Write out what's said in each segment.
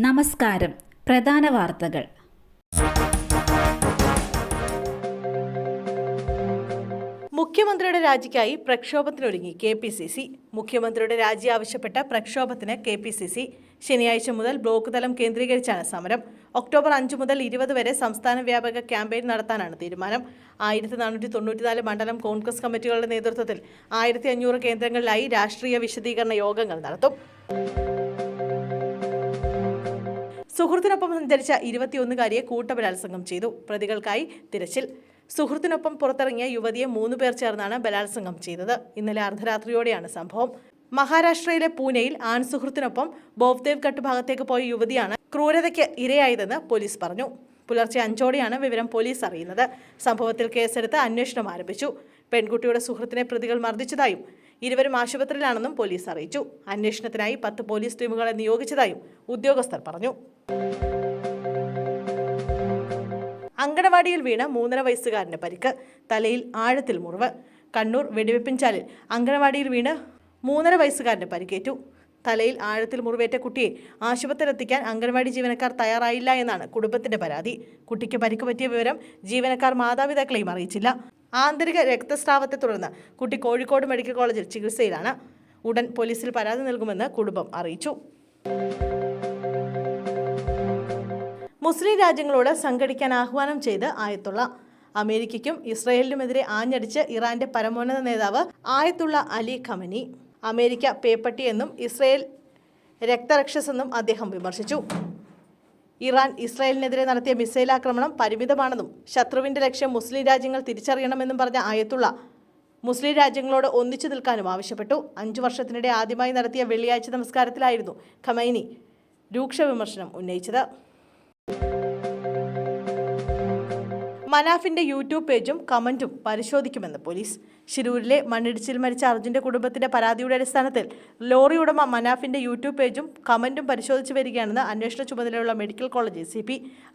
നമസ്കാരം. പ്രധാന വാർത്തകൾ. മുഖ്യമന്ത്രിയുടെ രാജിക്കായി പ്രക്ഷോഭത്തിനൊരുങ്ങി KPCC. മുഖ്യമന്ത്രിയുടെ രാജി ആവശ്യപ്പെട്ട പ്രക്ഷോഭത്തിന് KPCC. ശനിയാഴ്ച മുതൽ ബ്ലോക്ക് തലം കേന്ദ്രീകരിച്ചാണ് സമരം. ഒക്ടോബർ 5 മുതൽ 20 വരെ സംസ്ഥാന വ്യാപക ക്യാമ്പയിൻ നടത്താനാണ് തീരുമാനം. 1494 മണ്ഡലം കോൺഗ്രസ് കമ്മിറ്റികളുടെ നേതൃത്വത്തിൽ 1500 കേന്ദ്രങ്ങളിലായി രാഷ്ട്രീയ വിശദീകരണ യോഗങ്ങൾ നടത്തും. സുഹൃത്തിനൊപ്പം സഞ്ചരിച്ച 21-കാരിയെ കൂട്ടബലാത്സംഗം ചെയ്തു. പ്രതികൾക്കായി തിരച്ചിൽ. സുഹൃത്തിനൊപ്പം പുറത്തിറങ്ങിയ യുവതിയെ 3 പേർ ചേർന്നാണ് ബലാത്സംഗം ചെയ്തത്. ഇന്നലെ അർദ്ധരാത്രിയോടെയാണ് സംഭവം. മഹാരാഷ്ട്രയിലെ പൂനെയിൽ സുഹൃത്തിനൊപ്പം ബോവ്ദേവ് ഘട്ട് ഭാഗത്തേക്ക് പോയ യുവതിയാണ് ക്രൂരതയ്ക്ക് ഇരയായതെന്ന് പോലീസ് പറഞ്ഞു. പുലർച്ചെ 5ഓടെയാണ് വിവരം പോലീസ് അറിയുന്നത്. സംഭവത്തിൽ കേസെടുത്ത് അന്വേഷണം ആരംഭിച്ചു. പെൺകുട്ടിയുടെ സുഹൃത്തിനെ പ്രതികൾ മർദ്ദിച്ചതായും ഇരുവരും ആശുപത്രിയിലാണെന്നും പോലീസ് അറിയിച്ചു. അന്വേഷണത്തിനായി 10 പോലീസ് ടീമുകളെ നിയോഗിച്ചതായും ഉദ്യോഗസ്ഥർ പറഞ്ഞു. അങ്കണവാടിയിൽ വീണ 3.5 വയസ്സുകാരന് പരിക്ക്. തലയിൽ ആഴത്തിൽ മുറിവ്. കണ്ണൂർ വെടിവെപ്പിൻചാലിൽ അങ്കണവാടിയിൽ വീണ് 3.5 വയസ്സുകാരന് പരിക്കേറ്റു. തലയിൽ ആഴത്തിൽ മുറിവേറ്റ കുട്ടിയെ ആശുപത്രിയിലെത്തിക്കാൻ അങ്കണവാടി ജീവനക്കാർ തയ്യാറായില്ല എന്നാണ് കുടുംബത്തിന്റെ പരാതി. കുട്ടിക്ക് പരിക്ക് പറ്റിയ വിവരം ജീവനക്കാർ മാതാപിതാക്കളെയും അറിയിച്ചില്ല. ആന്തരിക രക്തസ്രാവത്തെ തുടർന്ന് കുട്ടി കോഴിക്കോട് മെഡിക്കൽ കോളേജിൽ ചികിത്സയിലാണ്. ഉടൻ പോലീസിൽ പരാതി നൽകുമെന്ന് കുടുംബം അറിയിച്ചു. മുസ്ലിം രാജ്യങ്ങളോട് സംഘടിക്കാൻ ആഹ്വാനം ചെയ്ത് ആയത്തുള്ള. അമേരിക്കയ്ക്കും ഇസ്രായേലിനുമെതിരെ ആഞ്ഞടിച്ച് ഇറാന്റെ പരമോന്നത നേതാവ് ആയത്തുള്ള അലി ഖമനി. അമേരിക്ക പേപ്പട്ടി എന്നും ഇസ്രായേൽ രക്തരക്ഷസെന്നും അദ്ദേഹം വിമർശിച്ചു. ഇറാൻ ഇസ്രായേലിനെതിരെ നടത്തിയ മിസൈൽ ആക്രമണം പരിമിതമാണെന്നും ശത്രുവിന്റെ ലക്ഷ്യം മുസ്ലിം രാജ്യങ്ങൾ തിരിച്ചറിയണമെന്നും പറഞ്ഞ ആയത്തുള്ള മുസ്ലിം രാജ്യങ്ങളോട് ഒന്നിച്ചു നിൽക്കാനും ആവശ്യപ്പെട്ടു. 5 വർഷത്തിനിടെ ആദ്യമായി നടത്തിയ വെള്ളിയാഴ്ച നമസ്കാരത്തിലായിരുന്നു ഖമൈനി രൂക്ഷ വിമർശനം ഉന്നയിച്ചത്. മനാഫിന്റെ യൂട്യൂബ് പേജും കമന്റും പരിശോധിക്കുമെന്ന് പോലീസ്. ശിരൂരിലെ മണ്ണിടിച്ചിൽ മരിച്ച അർജുന്റെ കുടുംബത്തിന്റെ പരാതിയുടെ അടിസ്ഥാനത്തിൽ ലോറി ഉടമ മനാഫിന്റെ യൂട്യൂബ് പേജും കമന്റും പരിശോധിച്ചു വരികയാണെന്ന് അന്വേഷണ ചുമതലയുള്ള മെഡിക്കൽ കോളേജ് ACP.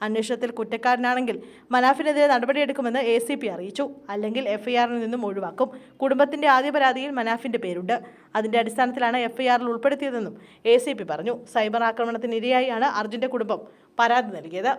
അന്വേഷണത്തിൽ കുറ്റക്കാരനാണെങ്കിൽ മനാഫിനെതിരെ നടപടിയെടുക്കുമെന്ന് ACP അറിയിച്ചു. അല്ലെങ്കിൽ FIRൽ നിന്നും ഒഴിവാക്കും. കുടുംബത്തിന്റെ ആദ്യ പരാതിയിൽ മനാഫിന്റെ പേരുണ്ട്. അതിന്റെ അടിസ്ഥാനത്തിലാണ് FIRൽ ഉൾപ്പെടുത്തിയതെന്നും ACP പറഞ്ഞു. സൈബർ ആക്രമണത്തിന് ഇരയായാണ് അർജുന്റെ കുടുംബം പരാതി നൽകിയത്.